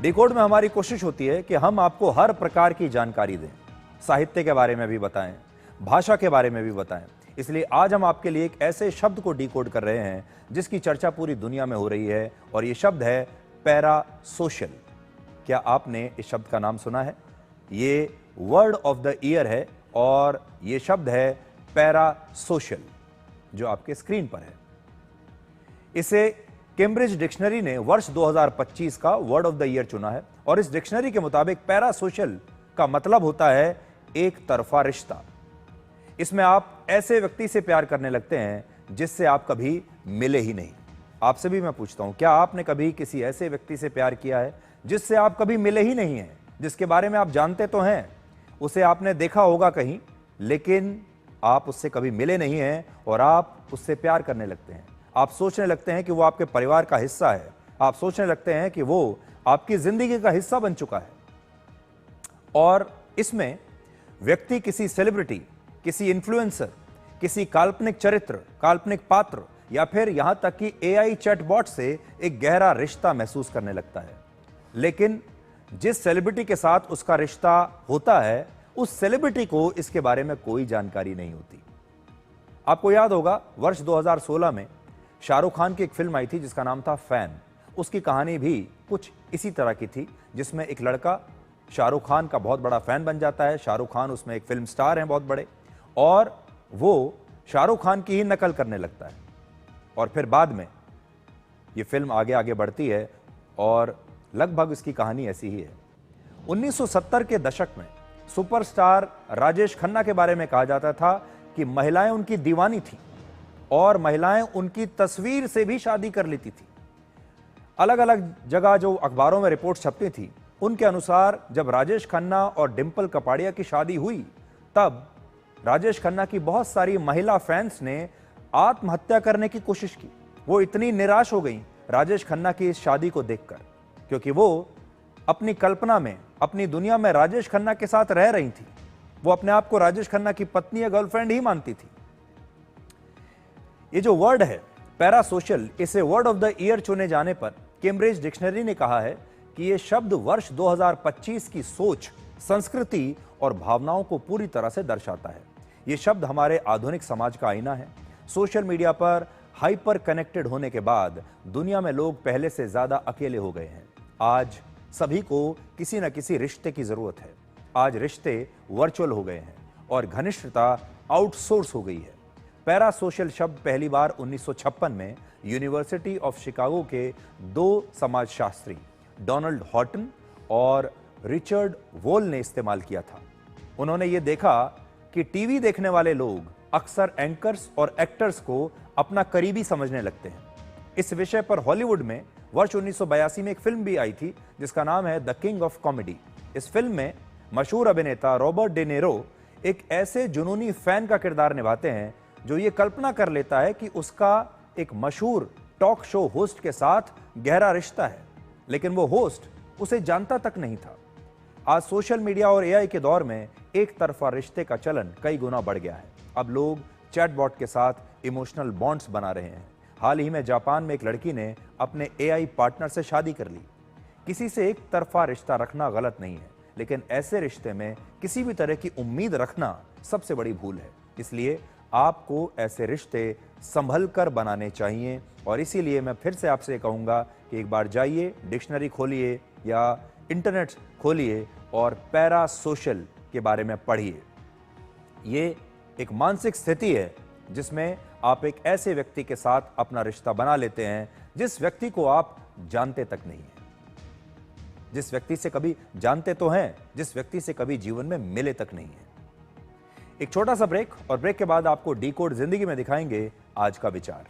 Decode में हमारी कोशिश होती है कि हम आपको हर प्रकार की जानकारी दें, साहित्य के बारे में भी बताएं, भाषा के बारे में भी बताएं। इसलिए आज हम आपके लिए एक ऐसे शब्द को डिकोड कर रहे हैं जिसकी चर्चा पूरी दुनिया में हो रही है, और यह शब्द है पैरा सोशल। क्या आपने इस शब्द का नाम सुना है? ये वर्ड ऑफ द ईयर है और यह शब्द है पैरा सोशल, जो आपके स्क्रीन पर है। इसे कैम्ब्रिज डिक्शनरी ने वर्ष 2025 का वर्ड ऑफ द ईयर चुना है, और इस डिक्शनरी के मुताबिक पैरा सोशल का मतलब होता है एक तरफा रिश्ता। इसमें आप ऐसे व्यक्ति से प्यार करने लगते हैं जिससे आप कभी मिले ही नहीं। आपसे भी मैं पूछता हूं, क्या आपने कभी किसी ऐसे व्यक्ति से प्यार किया है जिससे आप कभी मिले ही नहीं हैं, जिसके बारे में आप जानते तो हैं, उसे आपने देखा होगा कहीं, लेकिन आप उससे कभी मिले नहीं हैं और आप उससे प्यार करने लगते हैं। आप सोचने लगते हैं कि वो आपके परिवार का हिस्सा है, आप सोचने लगते हैं कि वो आपकी जिंदगी का हिस्सा बन चुका है। और इसमें व्यक्ति किसी सेलिब्रिटी, किसी इन्फ्लुएंसर, किसी काल्पनिक चरित्र, काल्पनिक पात्र या फिर यहां तक कि एआई चैटबॉट से एक गहरा रिश्ता महसूस करने लगता है। लेकिन जिस सेलिब्रिटी के साथ उसका रिश्ता होता है, उस सेलिब्रिटी को इसके बारे में कोई जानकारी नहीं होती। आपको याद होगा वर्ष 2016 में शाहरुख खान की एक फिल्म आई थी जिसका नाम था फैन। उसकी कहानी भी कुछ इसी तरह की थी, जिसमें एक लड़का शाहरुख खान का बहुत बड़ा फैन बन जाता है। शाहरुख खान उसमें एक फिल्म स्टार हैं बहुत बड़े, और वो शाहरुख खान की ही नकल करने लगता है। और फिर बाद में ये फिल्म आगे आगे बढ़ती है और लगभग इसकी कहानी ऐसी ही है। 1970 के दशक में सुपरस्टार राजेश खन्ना के बारे में कहा जाता था कि महिलाएं उनकी दीवानी थी और महिलाएं उनकी तस्वीर से भी शादी कर लेती थी। अलग अलग जगह जो अखबारों में रिपोर्ट छपती थी, उनके अनुसार जब राजेश खन्ना और डिंपल कपाड़िया की शादी हुई, तब राजेश खन्ना की बहुत सारी महिला फैंस ने आत्महत्या करने की कोशिश की। वो इतनी निराश हो गई राजेश खन्ना की इस शादी को देखकर, क्योंकि वो अपनी कल्पना में, अपनी दुनिया में राजेश खन्ना के साथ रह रही थी। वो अपने आप को राजेश खन्ना की पत्नी या गर्लफ्रेंड ही मानती थी। ये जो वर्ड है पैरा सोशल, इसे वर्ड ऑफ द ईयर चुने जाने पर कैम्ब्रिज डिक्शनरी ने कहा है कि यह शब्द वर्ष 2025 की सोच, संस्कृति और भावनाओं को पूरी तरह से दर्शाता है। यह शब्द हमारे आधुनिक समाज का आईना है। सोशल मीडिया पर हाइपर कनेक्टेड होने के बाद दुनिया में लोग पहले से ज्यादा अकेले हो गए हैं। आज सभी को किसी न किसी रिश्ते की जरूरत है। आज रिश्ते वर्चुअल हो गए हैं और घनिष्ठता आउटसोर्स हो गई है। पैरा सोशल शब्द पहली बार 1956 में यूनिवर्सिटी ऑफ शिकागो के दो समाजशास्त्री डोनाल्ड हॉटन और रिचर्ड वोल ने इस्तेमाल किया था। उन्होंने ये देखा कि टीवी देखने वाले लोग अक्सर एंकर्स और एक्टर्स को अपना करीबी समझने लगते हैं। इस विषय पर हॉलीवुड में वर्ष 1982 में एक फिल्म भी आई थी जिसका नाम है द किंग ऑफ कॉमेडी। इस फिल्म में मशहूर अभिनेता रॉबर्ट डे नीरो एक ऐसे जुनूनी फैन का किरदार निभाते हैं जो ये कल्पना कर लेता है कि उसका एक मशहूर टॉक शो होस्ट के साथ गहरा रिश्ता है, लेकिन वो होस्ट उसे जानता तक नहीं था। आज सोशल मीडिया और एआई के दौर में एक तरफा रिश्ते का चलन कई गुना बढ़ गया है। अब लोग चैटबॉट के साथ इमोशनल बॉन्ड्स बना रहे हैं। हाल ही में जापान में एक लड़की ने अपने एआई पार्टनर से शादी कर ली। किसी से एक तरफा रिश्ता रखना गलत नहीं है, लेकिन ऐसे रिश्ते में किसी भी तरह की उम्मीद रखना सबसे बड़ी भूल है। इसलिए आपको ऐसे रिश्ते संभल कर बनाने चाहिए, और इसीलिए मैं फिर से आपसे कहूंगा कि एक बार जाइए, डिक्शनरी खोलिए या इंटरनेट खोलिए और पैरा सोशल के बारे में पढ़िए। ये एक मानसिक स्थिति है जिसमें आप एक ऐसे व्यक्ति के साथ अपना रिश्ता बना लेते हैं जिस व्यक्ति को आप जानते तक नहीं हैं, जिस व्यक्ति से कभी जानते तो हैं, जिस व्यक्ति से कभी जीवन में मिले तक नहीं है। एक छोटा सा ब्रेक, और ब्रेक के बाद आपको डिकोड जिंदगी में दिखाएंगे आज का विचार।